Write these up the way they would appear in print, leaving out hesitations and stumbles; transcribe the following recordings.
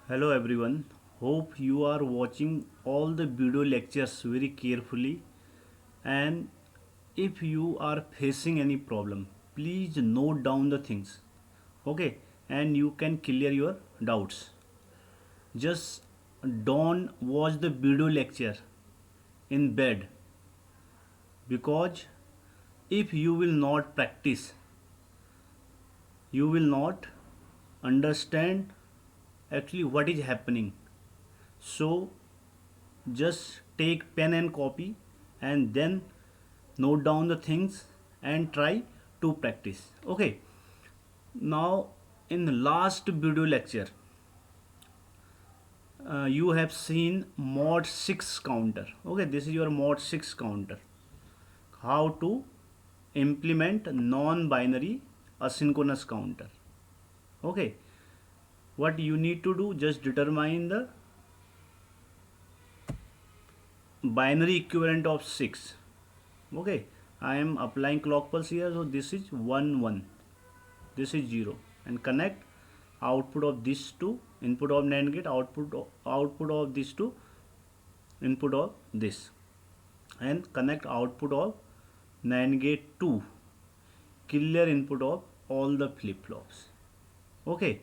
Hello everyone. Hope you are watching all the video lectures very carefully, and if you are facing any problem, please note down the things. Okay, and you can clear your doubts. Just don't watch the video lecture in bed, because if you will not practice, you will not understand actually what is happening. So just take pen and copy and then note down the things and try to practice. Okay, now in the last video lecture you have seen mod 6 counter. Okay, this is your mod 6 counter, how to implement non-binary asynchronous counter. Okay, what you need to do, just determine the binary equivalent of 6. Okay, I am applying clock pulse here, so this is 1 1, this is 0, and connect output of this to input of NAND gate, output of this to input of this, and connect output of NAND gate to clear input of all the flip flops. Okay,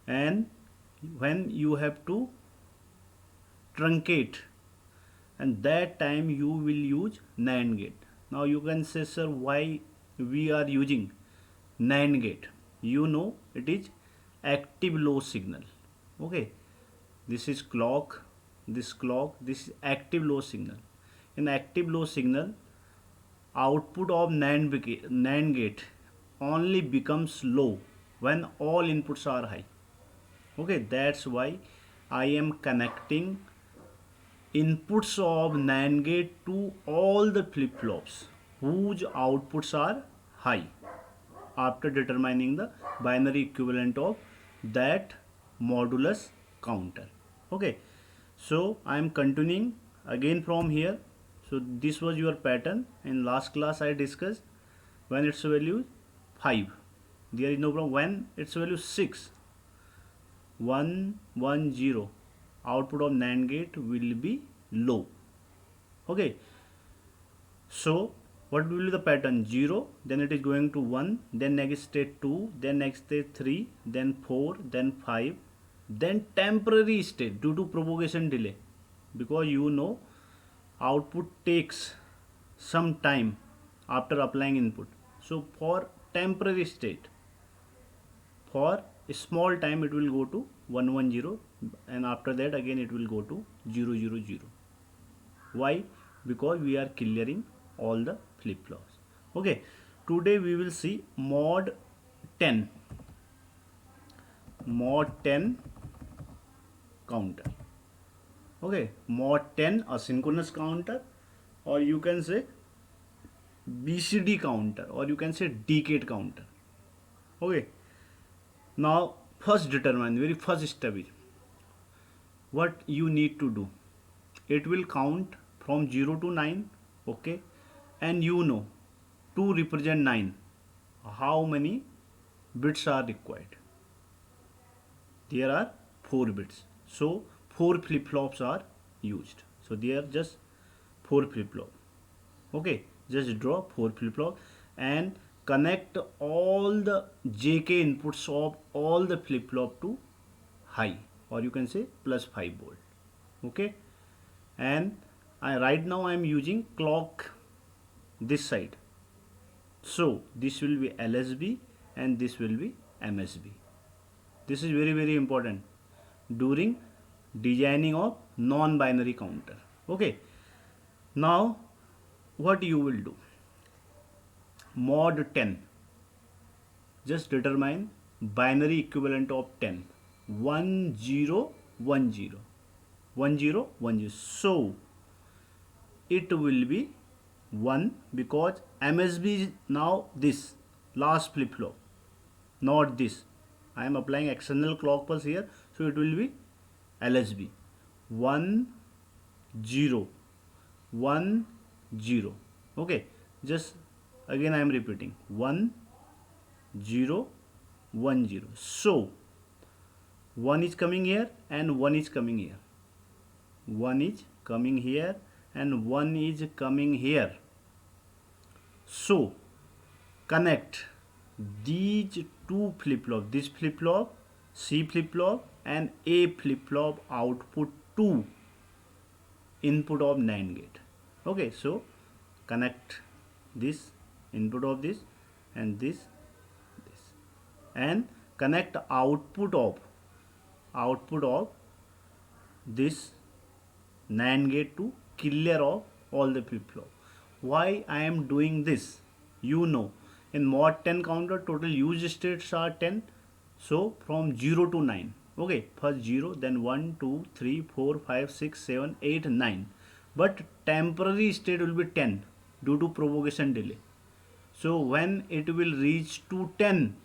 and when you have to truncate, and that time you will use NAND gate. Now you can say, sir, why we are using NAND gate? You know, it is active low signal. Okay, this is clock, this is active low signal. In active low signal, output of NAND gate only becomes low when all inputs are high. Okay, that's why I am connecting inputs of NAND gate to all the flip flops whose outputs are high, after determining the binary equivalent of that modulus counter. Okay, so I am continuing again from here. So this was your pattern. In last class I discussed when its value 5, there is no problem. When its value 6, 1 1 0, output of NAND gate will be low. Okay, so what will be the pattern? 0, then it is going to 1, then next state 2, then next state 3, then 4, then 5, then temporary state due to propagation delay, because you know output takes some time after applying input. So for temporary state, for a small time it will go to 110, and after that again it will go to 000. Why? Because we are clearing all the flip flops. Okay, today we will see mod 10 counter. Okay, mod 10 asynchronous counter, or you can say BCD counter, or you can say decade counter. Okay, now first determine, very first step is what you need to do. It will count from 0 to 9. Okay, and you know, to represent 9 how many bits are required. There are 4 bits, so 4 flip flops are used. So there are just 4 flip flop. Okay, just draw 4 flip flop and connect all the JK inputs of all the flip flop to high, or you can say plus 5 volt. Okay, and right now I am using clock this side, so this will be LSB and this will be MSB. This is very important during designing of non-binary counter. Okay, now what you will do, mod 10, just determine binary equivalent of 10, 1 0 1 0, 1 0 1 0. So it will be 1, because MSB is now this last flip flop, not this. I am applying external clock pulse here, so it will be LSB 1 0 1 0. Okay, just again I am repeating 1 0 1 0. So 1 is coming here and 1 is coming here. 1 is coming here and 1 is coming here. So connect these two flip-flop, this flip-flop, C flip-flop and A flip-flop output to input of NAND gate. Okay, so connect this input of this and this and connect output of this NAND gate to clear of all the flip-flop. Why I am doing this? You know, in mod 10 counter total used states are 10. So from 0 to 9. Okay, first 0, then 1, 2, 3, 4, 5, 6, 7, 8, 9. But temporary state will be 10 due to propagation delay. So when it will reach to 10,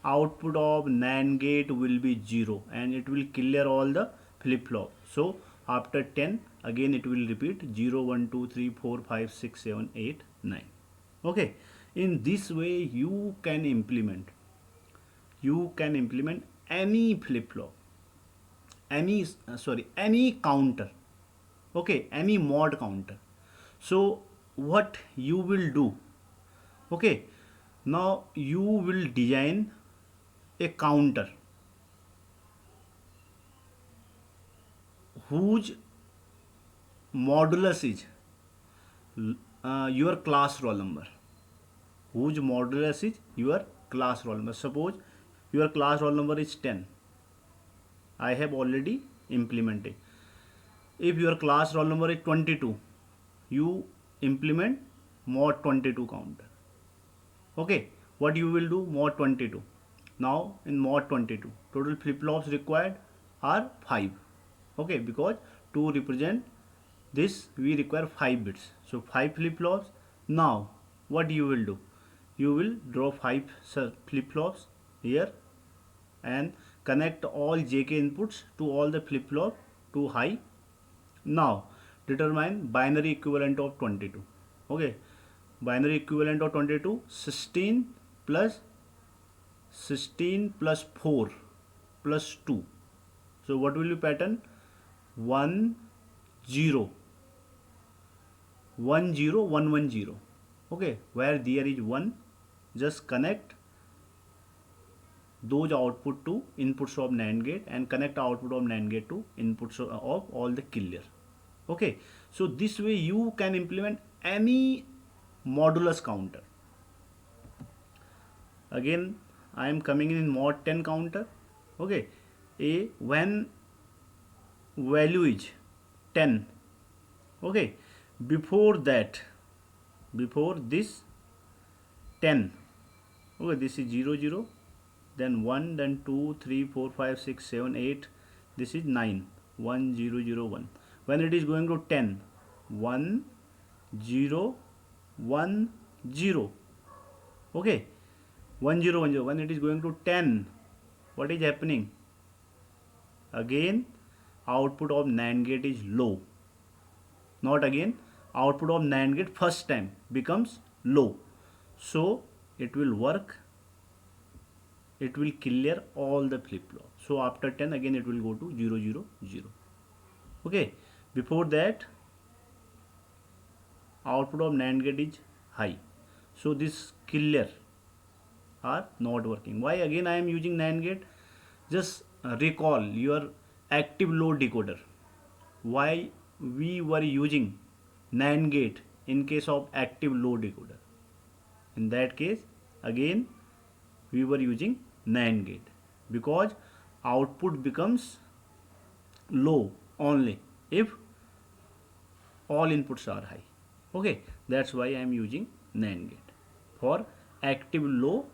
output of NAND gate will be 0 and it will clear all the flip-flop. So after 10 again it will repeat 0, 1, 2, 3, 4, 5, 6, 7, 8, 9. Okay, in this way you can implement any flip-flop, any counter, okay, any mod counter. So what you will do, okay, now you will design a counter whose modulus is your class roll number. Whose modulus is your class roll number. Suppose your class roll number is 10. I have already implemented. If your class roll number is 22, you implement mod 22 counter. Okay, what you will do? Mod 22. Now in mod 22, total flip-flops required are 5. Okay, because to represent this we require 5 bits. So 5 flip-flops. Now what you will do? You will draw 5 flip-flops here and connect all JK inputs to all the flip-flop to high. Now determine binary equivalent of 22. Okay, binary equivalent of 22, 16 plus 4 plus 2. So what will be pattern? 1 0 1 0 1 1 0. Okay, where there is 1, just connect those output to inputs of NAND gate and connect output of NAND gate to inputs of all the clear. Okay, so this way you can implement any modulus counter. Again I am coming in mod 10 counter. Okay, when value is 10, okay, before this 10, okay, this is 0 0, then 1, then 2, 3, 4, 5, 6, 7, 8, this is 9, 1 0 0 1. When it is going to 10, 1 0 1 0, okay, 1 0 1 0. When it is going to 10, what is happening? Again output of NAND gate is low. Not again, output of NAND gate first time becomes low. So it will work, it will clear all the flip-flop. So after 10 again it will go to 0 0 0. Okay, before that output of NAND gate is high. So this clear are not working. Why again I am using NAND gate? Just recall your active low decoder. Why we were using NAND gate in case of active low decoder? In that case again we were using NAND gate because output becomes low only if all inputs are high. Okay, that's why I am using NAND gate for active low,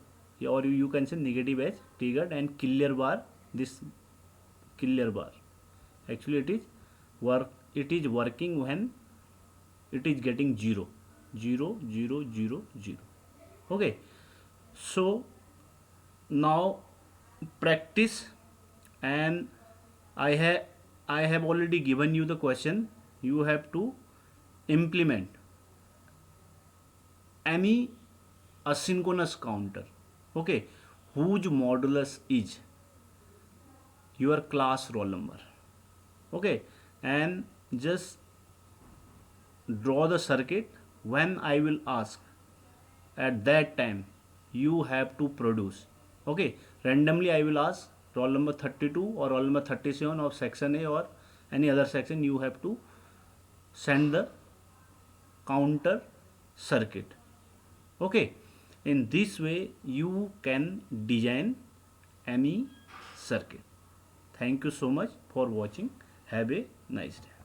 or you can say negative edge triggered and clear bar. This clear bar actually it is working when it is getting 0 0 0 0 0. Okay, so now practice, and I have already given you the question. You have to implement any asynchronous counter, okay, whose modulus is your class roll number. Okay, and just draw the circuit. When I will ask, at that time you have to produce. Okay, randomly I will ask roll number 32 or roll number 37 of section A or any other section. You have to send the counter circuit. Okay, in this way you can design any circuit. Thank you so much for watching. Have a nice day.